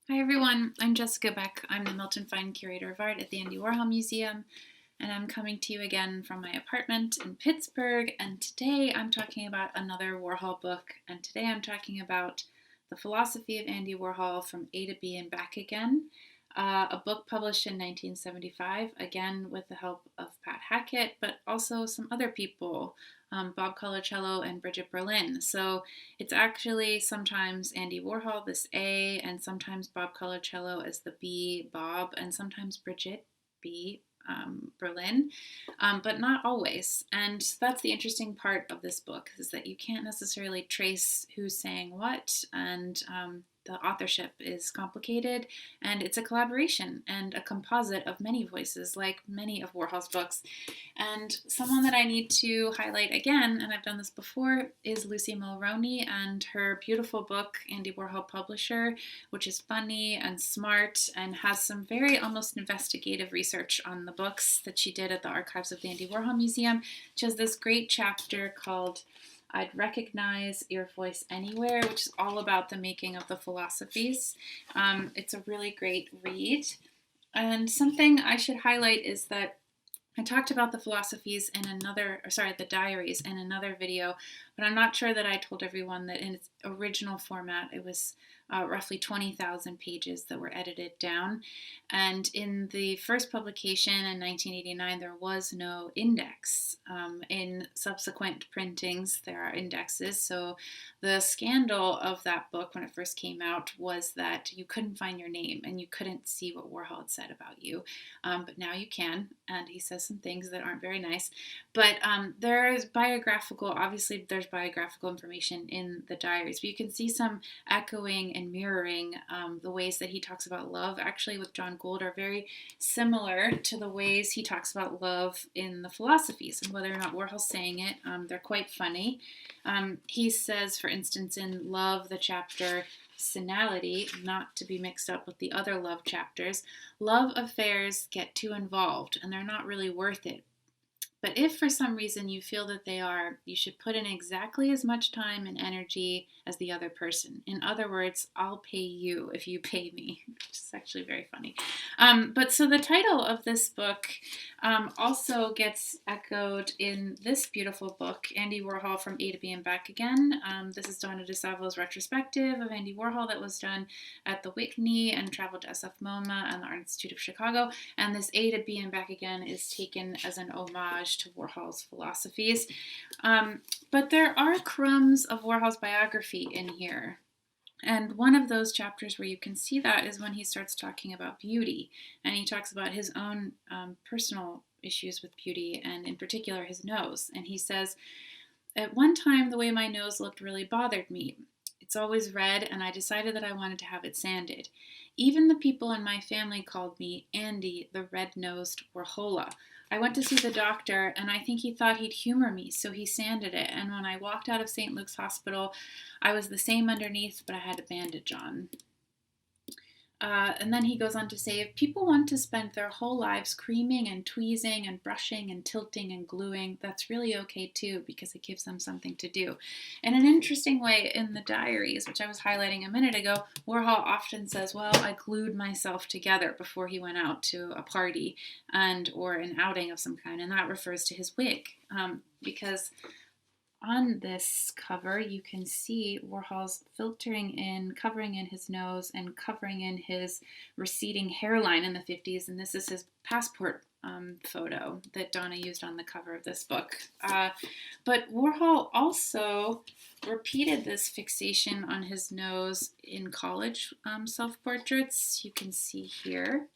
Hi everyone, I'm Jessica Beck. I'm the Milton Fine Curator of Art at the Andy Warhol Museum, and I'm coming to you again from my apartment in Pittsburgh. And today I'm talking about another Warhol book, and today I'm talking about The Philosophy of Andy Warhol from A to B and Back Again, a book published in 1975, again with the help of Pat Hackett, but also some other people, Bob Colacello and Bridget Berlin. So it's actually sometimes Andy Warhol, this A, and sometimes Bob Colacello as the B, Bob, and sometimes Bridget, B, Berlin, but not always. And that's the interesting part of this book, is that you can't necessarily trace who's saying what, and the authorship is complicated, and it's a collaboration and a composite of many voices, like many of Warhol's books. And someone that I need to highlight again, and I've done this before, is Lucy Mulroney and her beautiful book, Andy Warhol Publisher, which is funny and smart and has some very almost investigative research on the books that she did at the archives of the Andy Warhol Museum. She has this great chapter called I'd Recognize Your Voice Anywhere, which is all about the making of the philosophies. It's a really great read. And something I should highlight is that I talked about the philosophies in the diaries in another video, but I'm not sure that I told everyone that in its original format, it was roughly 20,000 pages that were edited down. And in the first publication in 1989, there was no index. In subsequent printings, there are indexes. So the scandal of that book when it first came out was that you couldn't find your name and you couldn't see what Warhol had said about you. But now you can, and he says some things that aren't very nice. But there's biographical information in the diaries, but you can see some echoing and mirroring. The ways that he talks about love, actually with John Gould, are very similar to the ways he talks about love in the philosophies, and whether or not Warhol's saying it, they're quite funny. He says, for instance, in Love, the chapter Senality, not to be mixed up with the other love chapters, love affairs get too involved and they're not really worth it. But if for some reason you feel that they are, you should put in exactly as much time and energy as the other person. In other words, I'll pay you if you pay me, which is actually very funny. But so the title of this book also gets echoed in this beautiful book, Andy Warhol from A to B and Back Again. This is Donna DeSavo's retrospective of Andy Warhol that was done at the Whitney and traveled to SF MoMA and the Art Institute of Chicago. And this A to B and Back Again is taken as an homage to Warhol's philosophies. But there are crumbs of Warhol's biography in here. And one of those chapters where you can see that is when he starts talking about beauty. And he talks about his own personal issues with beauty, and in particular his nose. And he says, at one time, the way my nose looked really bothered me. It's always red, and I decided that I wanted to have it sanded. Even the people in my family called me Andy the Red-Nosed Warhola. I went to see the doctor, and I think he thought he'd humor me, so he sanded it. And when I walked out of St. Luke's Hospital, I was the same underneath, but I had a bandage on. And then he goes on to say, if people want to spend their whole lives creaming and tweezing and brushing and tilting and gluing, that's really okay too, because it gives them something to do. In an interesting way, in the diaries, which I was highlighting a minute ago, Warhol often says, well, I glued myself together before he went out to a party or an outing of some kind, and that refers to his wig, because on this cover, you can see Warhol's covering in his nose and covering in his receding hairline in the 50s, and this is his passport photo that Donna used on the cover of this book. But Warhol also repeated this fixation on his nose in college self-portraits. You can see here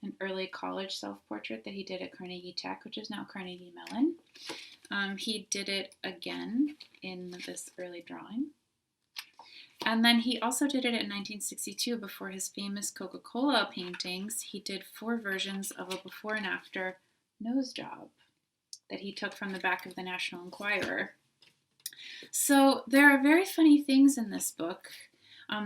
an early college self-portrait that he did at Carnegie Tech, which is now Carnegie Mellon. He did it again in this early drawing. And then he also did it in 1962 before his famous Coca-Cola paintings. He did 4 versions of a before and after nose job that he took from the back of the National Enquirer. So there are very funny things in this book.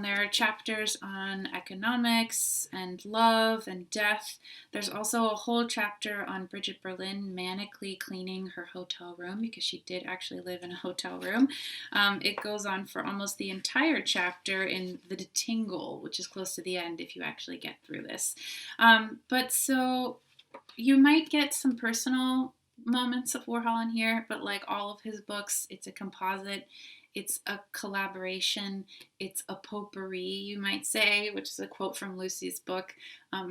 There are chapters on economics and love and death. There's also a whole chapter on Bridget Berlin manically cleaning her hotel room, because she did actually live in a hotel room. It goes on for almost the entire chapter in the Tingle, which is close to the end if you actually get through this. But so you might get some personal moments of Warhol in here, but like all of his books, it's a composite. It's a collaboration. It's a potpourri, you might say, which is a quote from Lucy's book,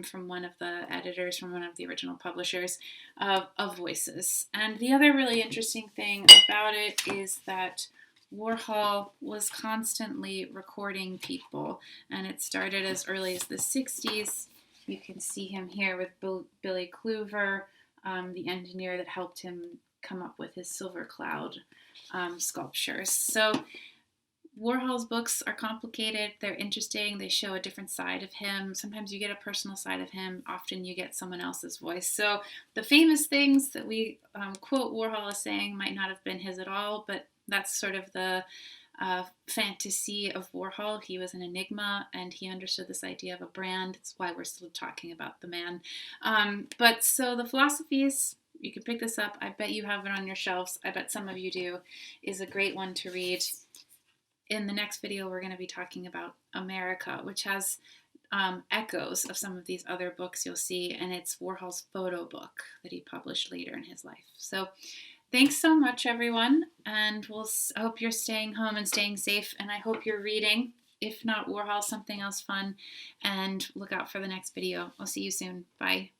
from one of the editors, from one of the original publishers, of voices. And the other really interesting thing about it is that Warhol was constantly recording people, and it started as early as the 60s. You can see him here with Billy Kluever, the engineer that helped him come up with his Silver Cloud sculptures. So Warhol's books are complicated, they're interesting, they show a different side of him. Sometimes you get a personal side of him, often you get someone else's voice. So the famous things that we quote Warhol as saying might not have been his at all, but that's sort of the fantasy of Warhol. He was an enigma, and he understood this idea of a brand. That's why we're still talking about the man. But so the Philosophies, you can pick this up. I bet you have it on your shelves. I bet some of you do. Is a great one to read. In the next video, we're going to be talking about America, which has echoes of some of these other books you'll see, and it's Warhol's photo book that he published later in his life. So thanks so much, everyone, and I hope you're staying home and staying safe, and I hope you're reading, if not Warhol, something else fun, and look out for the next video. I'll see you soon. Bye.